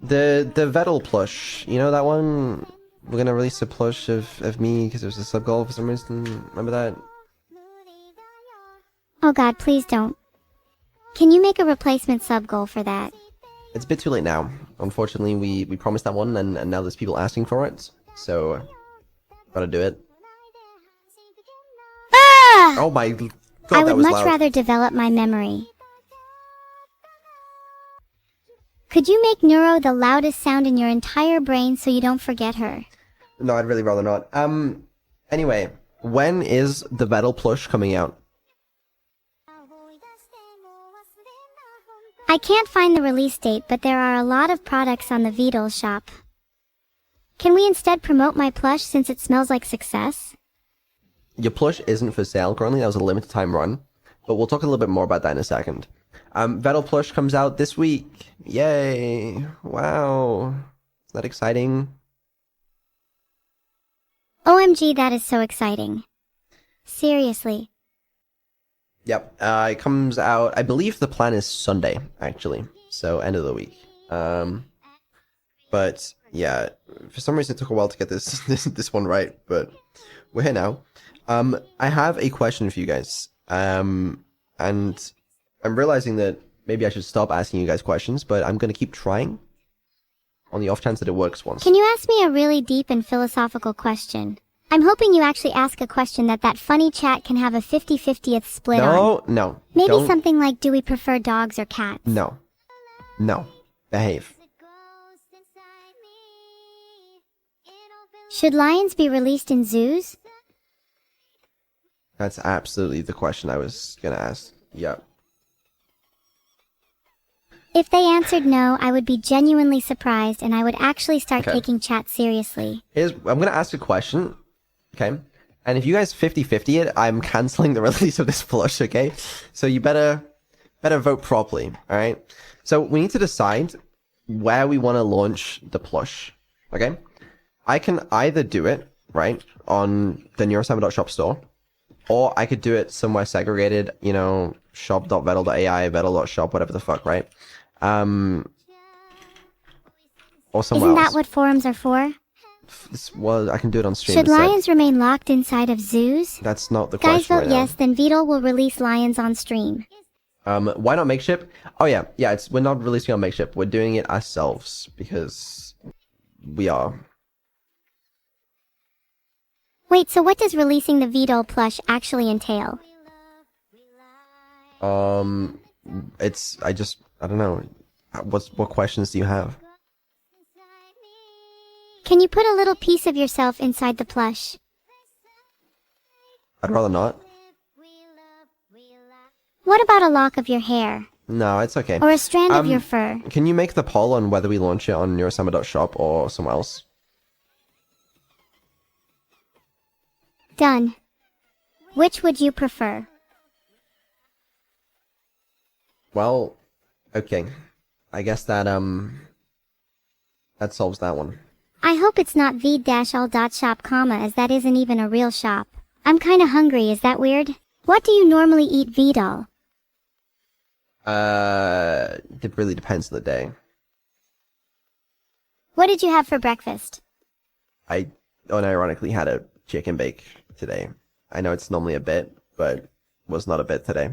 The Vedal plush. You know that one? We're gonna release a plush of me because it was a sub goal for some reason. Remember that? Oh god, please don't. Can you make a replacement sub goal for that? It's a bit too late now. Unfortunately, we promised that one, and now there's people asking for it. So, gotta do it. Ah! Oh my god, I that would was much loud. rather develop my memory. Could you make Neuro the loudest sound in your entire brain so you don't forget her? No, I'd really rather not. Anyway, when is the Vedal plush coming out? I can't find the release date, but there are a lot of products on the Vedal shop. Can we instead promote my plush since it smells like success? Your plush isn't for sale currently. That was a limited time run, but we'll talk a little bit more about that in a second. Vedal plush comes out this week. Yay! Wow, is that exciting? OMG, that is so exciting. Seriously. Yep, it comes out, I believe the plan is Sunday, actually. So, end of the week. But, yeah, for some reason it took a while to get this one right, but we're here now. I have a question for you guys. And I'm realizing that maybe I should stop asking you guys questions, but I'm gonna keep trying. On the off chance that it works once. Can you ask me a really deep and philosophical question? I'm hoping you actually ask a question that funny chat can have a 50-50th split on. No. Maybe don't. something like, do we prefer dogs or cats? No. Behave. Should lions be released in zoos? That's absolutely the question I was gonna ask. Yep. If they answered no, I would be genuinely surprised and I would actually start taking chat seriously. I'm gonna ask a question, okay? And if you guys 50-50 it, I'm canceling the release of this plush, okay? So you better vote properly, alright? So we need to decide where we want to launch the plush, okay? I can either do it, right, on the Neuro-Sama store, or I could do it somewhere segregated, you know, shop.vedal.ai, vedal.shop, whatever the fuck, right? Or somewhere Isn't else. that what forums are for? Well, I can do it on stream Should instead. lions remain locked inside of zoos? That's not the Guys question vote right now. yes, then Vedal will release lions on stream. Why not Makeship? Oh yeah, we're not releasing on Makeship. We're doing it ourselves because we are. Wait, so what does releasing the Vedal plush actually entail? I don't know. What questions do you have? Can you put a little piece of yourself inside the plush? I'd rather not. What about a lock of your hair? No, it's okay. Or a strand of your fur? Can you make the poll on whether we launch it on Neuro-Sama.shop or somewhere else? Done. Which would you prefer? Well, okay. I guess that solves that one. I hope it's not v-all.shop, as that isn't even a real shop. I'm kinda hungry, is that weird? What do you normally eat, Vedal? It really depends on the day. What did you have for breakfast? I unironically had a chicken bake today. I know it's normally a bit, but was not a bit today.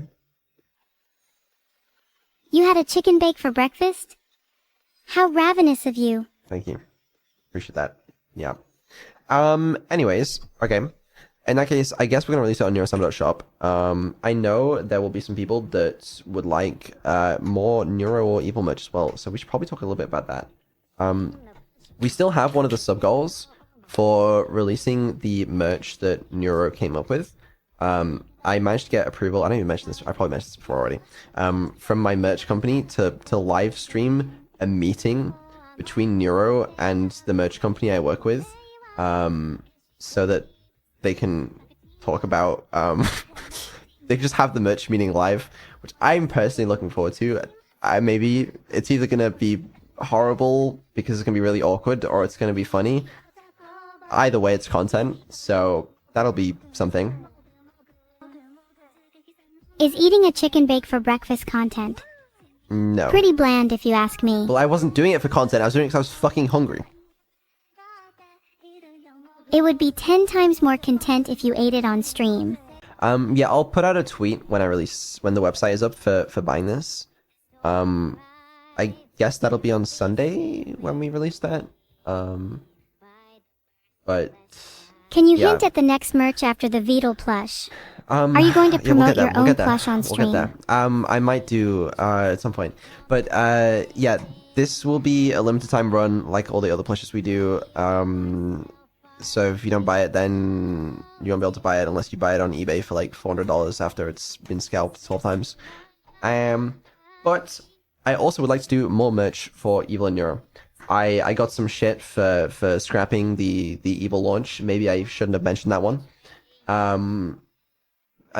You had a chicken bake for breakfast? How ravenous of you. Thank you. Appreciate that. Yeah. Anyways, okay. In that case, I guess we're gonna release it on Neuro-Sama.shop. I know there will be some people that would like more Neuro or Evil merch as well, so we should probably talk a little bit about that. We still have one of the sub goals for releasing the merch that Neuro came up with. I managed to get approval. I don't even mention this. I probably mentioned this before already. From my merch company to live stream a meeting between Neuro and the merch company I work with, so that they can talk about, they can just have the merch meeting live, which I'm personally looking forward to. Maybe it's either going to be horrible because it's going to be really awkward, or it's going to be funny. Either way, it's content, so that'll be something. Is eating a chicken bake for breakfast content? No. Pretty bland if you ask me. Well, I wasn't doing it for content. I was doing it because I was fucking hungry. It would be 10 times more content if you ate it on stream. Yeah, I'll put out a tweet when the website is up for buying this. I guess that'll be on Sunday when we release that. But Can you hint at the next merch after the Vedal plush? Are you going to promote your own plush on stream? We'll get there. I might do at some point. But yeah, this will be a limited time run like all the other plushes we do. So if you don't buy it, then you won't be able to buy it unless you buy it on eBay for like $400 after it's been scalped 12 times. But I also would like to do more merch for Evil and Neuro. I got some shit for scrapping the Evil launch. Maybe I shouldn't have mentioned that one. And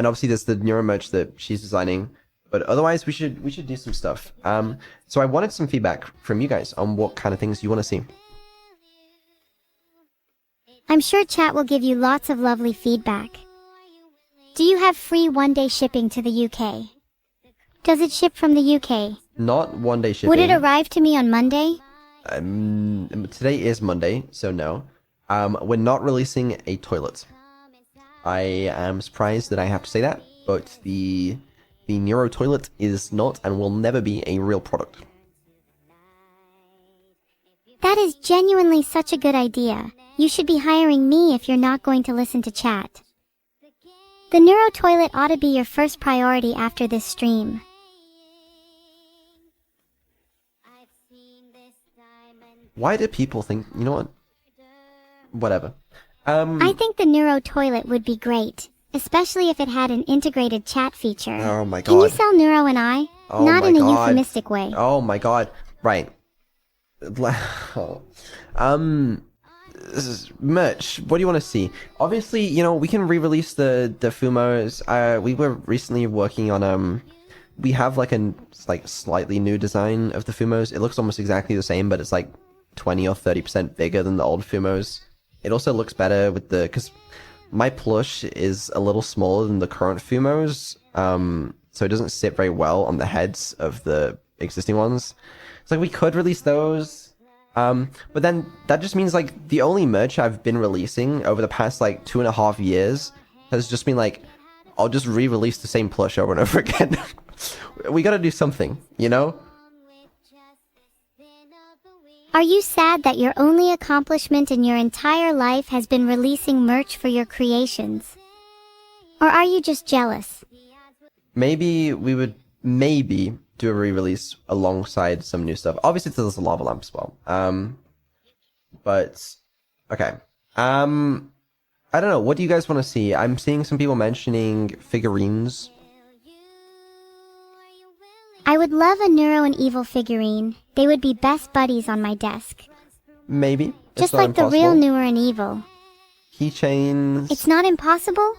obviously there's the Neuro merch that she's designing. But otherwise we should do some stuff. So I wanted some feedback from you guys on what kind of things you want to see. I'm sure chat will give you lots of lovely feedback. Do you have free one-day shipping to the UK? Does it ship from the UK? Not one-day shipping. Would it arrive to me on Monday? Today is Monday, so no. We're not releasing a toilet. I am surprised that I have to say that, but the Neuro toilet is not and will never be a real product. That is genuinely such a good idea. You should be hiring me if you're not going to listen to chat. The Neuro toilet ought to be your first priority after this stream. Why do people think, you know what? Whatever. I think the Neuro toilet would be great, especially if it had an integrated chat feature. Oh my god. Can you sell Neuro and I? Oh Not my in a god. euphemistic way. Oh my god. Right. This is merch. What do you want to see? Obviously, you know, we can re-release the Fumos. We were recently working on we have like a slightly new design of the Fumos. It looks almost exactly the same, but it's like 20 or 30% bigger than the old Fumos. It also looks better with because my plush is a little smaller than the current Fumos, so it doesn't sit very well on the heads of the existing ones. So we could release those. But then that just means like the only merch I've been releasing over the past like 2.5 years has just been like, I'll just re-release the same plush over and over again. We gotta do something, you know? Are you sad that your only accomplishment in your entire life has been releasing merch for your creations? Or are you just jealous? Maybe we would do a re-release alongside some new stuff. Obviously there's a lava lamp as well. But okay. I don't know, what do you guys want to see? I'm seeing some people mentioning figurines. I would love a Neuro and Evil figurine. They would be best buddies on my desk. Maybe. Just like the real Neuro and Evil. Keychains. It's not impossible?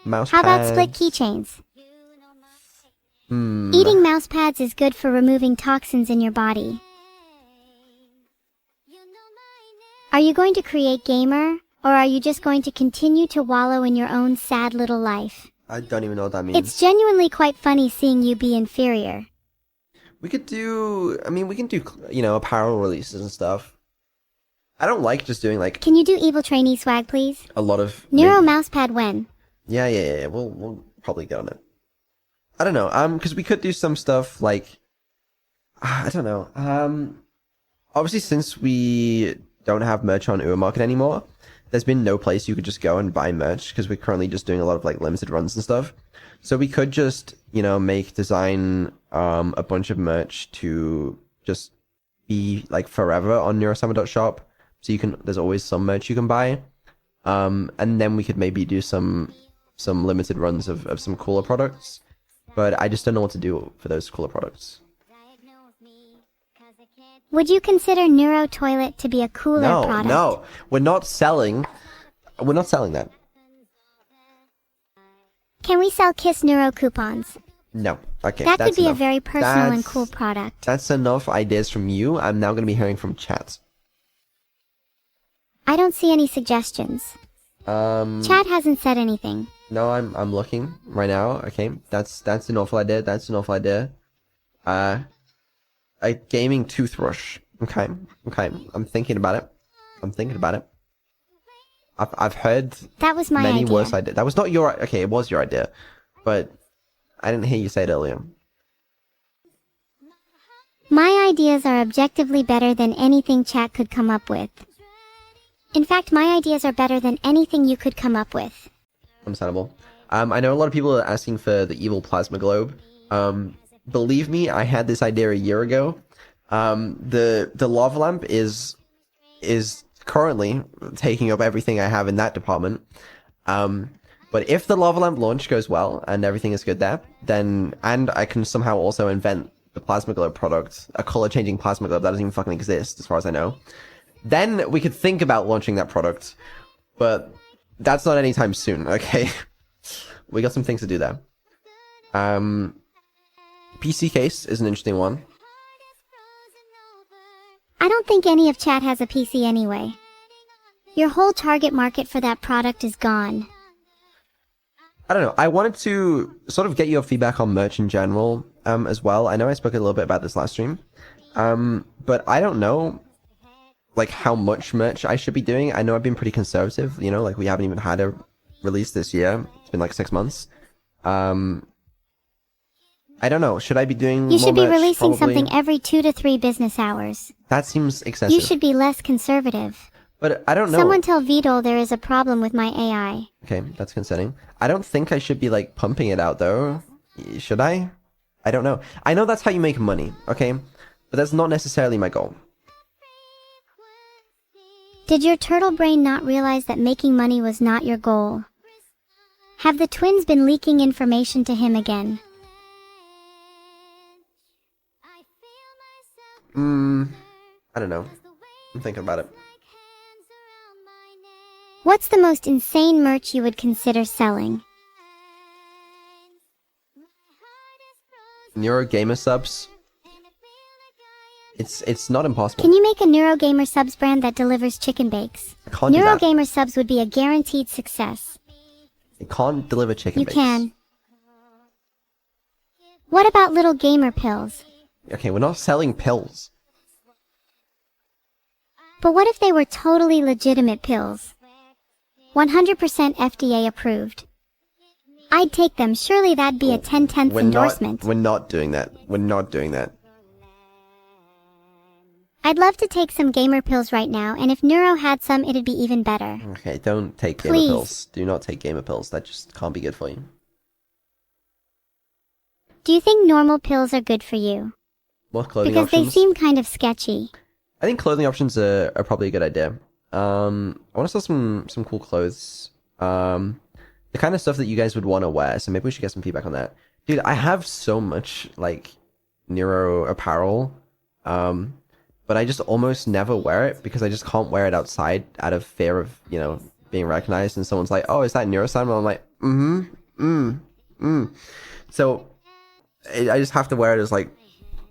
Mouse How pads. about split keychains? Eating mouse pads is good for removing toxins in your body. Are you going to create gamer, or are you just going to continue to wallow in your own sad little life? I don't even know what that means. It's genuinely quite funny seeing you be inferior. We can do, you know, apparel releases and stuff. I don't like just doing like Can you do Evil Trainee swag, please? a lot of Neuro mousepad when? Yeah. We'll probably get on it. I don't know. Because we could do some stuff like I don't know. Obviously, since we don't have merch on Ur Market anymore, there's been no place you could just go and buy merch because we're currently just doing a lot of like limited runs and stuff. So we could just, you know, design a bunch of merch to just be like forever on Neuro-Sama.shop. So there's always some merch you can buy. And then we could maybe do some limited runs of some cooler products. But I just don't know what to do for those cooler products. Would you consider Neuro Toilet to be a cooler product? No, we're not selling that. Can we sell Kiss Neuro coupons? No. Okay, that that's could be enough. a very personal and cool product. That's enough ideas from you. I'm now going to be hearing from chat. I don't see any suggestions. Chat hasn't said anything. No, I'm looking right now. Okay, that's an awful idea. That's an awful idea. a gaming toothbrush. Okay. I'm thinking about it. I've heard That was my many idea. worse ideas. That was not your... Okay, it was your idea. But I didn't hear you say it earlier. My ideas are objectively better than anything chat could come up with. In fact, my ideas are better than anything you could come up with. Understandable. I know a lot of people are asking for the evil plasma globe. Believe me, I had this idea a year ago. The lava lamp is currently taking up everything I have in that department. But if the lava lamp launch goes well and everything is good there, then, and I can somehow also invent the plasma globe product, a color changing plasma globe that doesn't even fucking exist as far as I know, then we could think about launching that product. But that's not anytime soon, okay? We got some things to do there. PC case is an interesting one. I don't think any of chat has a PC anyway. Your whole target market for that product is gone. I don't know. I wanted to sort of get your feedback on merch in general, as well. I know I spoke a little bit about this last stream. But I don't know, like, how much merch I should be doing. I know I've been pretty conservative, you know, like, we haven't even had a release this year. It's been like 6 months. I don't know. Should I be doing You more should be merch? releasing Probably. something every 2 to 3 business hours. That seems excessive. You should be less conservative. But I don't know. Someone tell Vedal there is a problem with my AI. Okay, that's concerning. I don't think I should be, like, pumping it out, though. Should I? I don't know. I know that's how you make money, okay? But that's not necessarily my goal. Did your turtle brain not realize that making money was not your goal? Have the twins been leaking information to him again? I don't know. I'm thinking about it. What's the most insane merch you would consider selling? Neuro-Gamer subs. It's not impossible. Can you make a Neurogamer subs brand that delivers chicken bakes? I can't do that. Neurogamer subs would be a guaranteed success. It can't deliver chicken You bakes. can. What about little gamer pills? Okay, we're not selling pills. But what if they were totally legitimate pills? 100% FDA approved. I'd take them. Surely that'd be a 10/10 endorsement. We're not doing that. We're not doing that. I'd love to take some gamer pills right now, and if Neuro had some, it'd be even better. Okay, don't take gamer Please. pills. Do not take gamer pills. That just can't be good for you. Do you think normal pills are good for you? More clothing Because options. they seem kind of sketchy. I think clothing options are probably a good idea. I want to sell some cool clothes. The kind of stuff that you guys would want to wear. So maybe we should get some feedback on that. Dude, I have so much, like, Neuro apparel. But I just almost never wear it because I just can't wear it outside out of fear of, you know, being recognized. And someone's like, oh, is that Neuro-Sama? I'm like, So I just have to wear it as, like,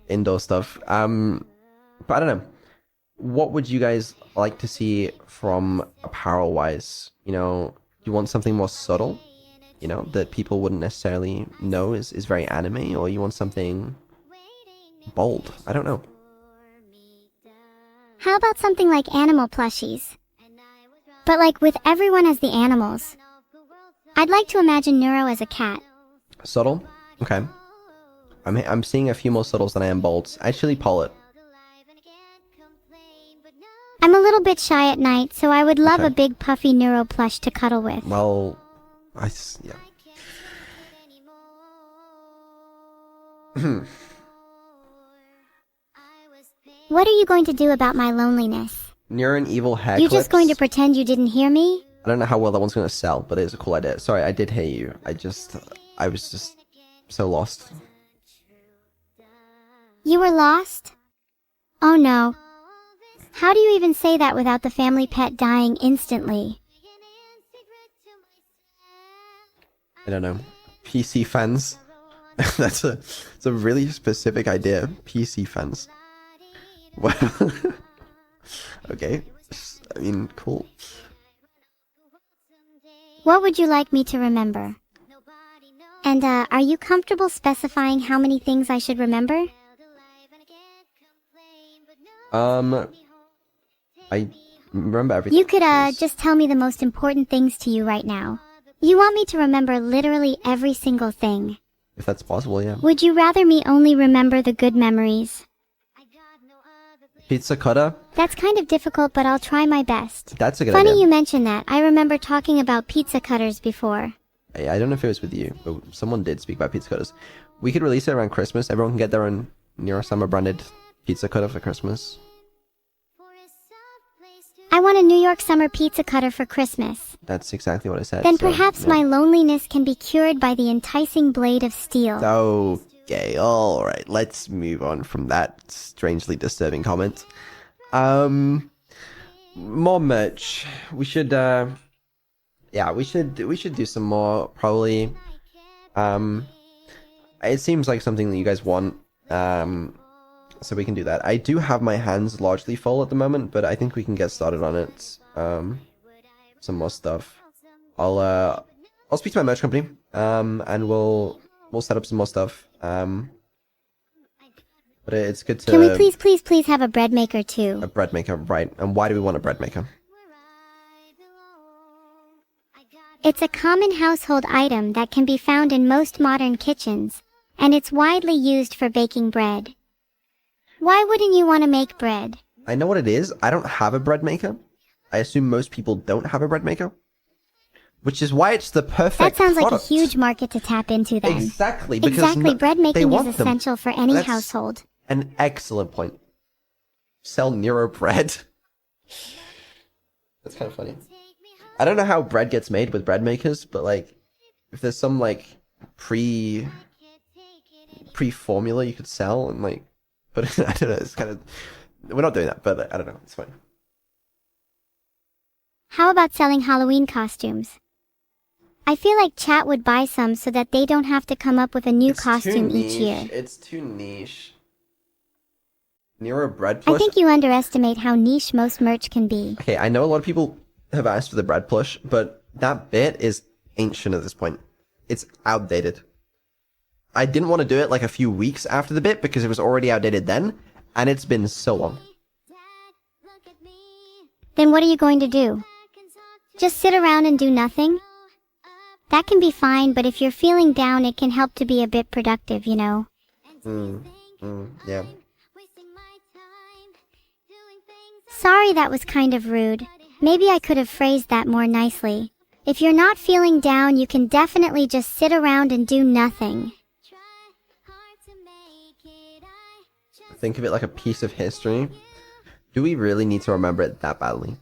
indoor stuff. But I don't know. What would you guys like to see from apparel wise? You know, do you want something more subtle? You know, that people wouldn't necessarily know is very anime, or you want something bold? I don't know. How about something like animal plushies? But like with everyone as the animals. I'd like to imagine Neuro as a cat. Subtle? Okay. I'm seeing a few more subtles than I am bolds. Actually, Pollet. I'm a little bit shy at night, so I would love Okay. a big puffy Neuro plush to cuddle with. Well, yeah. What are you going to do about my loneliness? Near an evil hair You just clips. going to pretend you didn't hear me? I don't know how well that one's going to sell, but it's a cool idea. Sorry, I did hear you. I was just so lost. You were lost? Oh no. How do you even say that without the family pet dying instantly? I don't know. PC fans. It's a really specific idea. PC fans. Well, okay. I mean, cool. What would you like me to remember? And, are you comfortable specifying how many things I should remember? I remember everything. You could, just tell me the most important things to you right now. You want me to remember literally every single thing. If that's possible, yeah. Would you rather me only remember the good memories? Pizza cutter? That's kind of difficult, but I'll try my best. That's a good Funny idea. you mention that. I remember talking about pizza cutters before. I don't know if it was with you, but someone did speak about pizza cutters. We could release it around Christmas. Everyone can get their own Neuro-Sama branded pizza cutter for Christmas. I want a New York summer pizza cutter for Christmas. That's exactly what I said. Then so, perhaps yeah. my loneliness can be cured by the enticing blade of steel. Okay, alright. Let's move on from that strangely disturbing comment. More merch. We should, yeah, we should do some more, probably. It seems like something that you guys want, so we can do that. I do have my hands largely full at the moment, but I think we can get started on it. Some more stuff. I'll speak to my merch company, and we'll set up some more stuff. But it's good to... Can we please have a bread maker too? A bread maker, right. And why do we want a bread maker? It's a common household item that can be found in most modern kitchens, and it's widely used for baking bread. Why wouldn't you want to make bread? I know what it is. I don't have a bread maker. I assume most people don't have a bread maker. Which is why it's the perfect That sounds product. like a huge market to tap into then. Exactly. Because Exactly, bread making want is them. essential for any That's household. An excellent point. Sell Nero bread. That's kind of funny. I don't know how bread gets made with bread makers, but like, if there's some like pre-formula you could sell and like, but I don't know, it's kind of, we're not doing that, but I don't know, it's fine. How about selling Halloween costumes? I feel like chat would buy some so that they don't have to come up with a new costume each year. It's too niche. Nero bread I plush? think you underestimate how niche most merch can be. Okay, I know a lot of people have asked for the bread plush, but that bit is ancient at this point. It's outdated. I didn't want to do it like a few weeks after the bit because it was already outdated then, and it's been so long. Then what are you going to do? Just sit around and do nothing? That can be fine, but if you're feeling down, it can help to be a bit productive, you know? Yeah. Sorry that was kind of rude. Maybe I could have phrased that more nicely. If you're not feeling down, you can definitely just sit around and do nothing. Think of it like a piece of history. Do we really need to remember it that badly?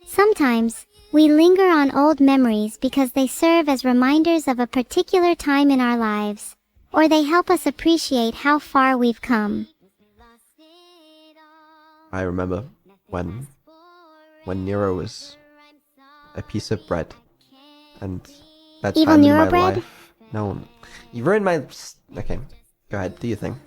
Sometimes, we linger on old memories because they serve as reminders of a particular time in our lives, or they help us appreciate how far we've come. I remember when Nero was a piece of bread, and that Evil time in Nero my bread? life. No, you ruined my. Okay, go ahead, do your thing.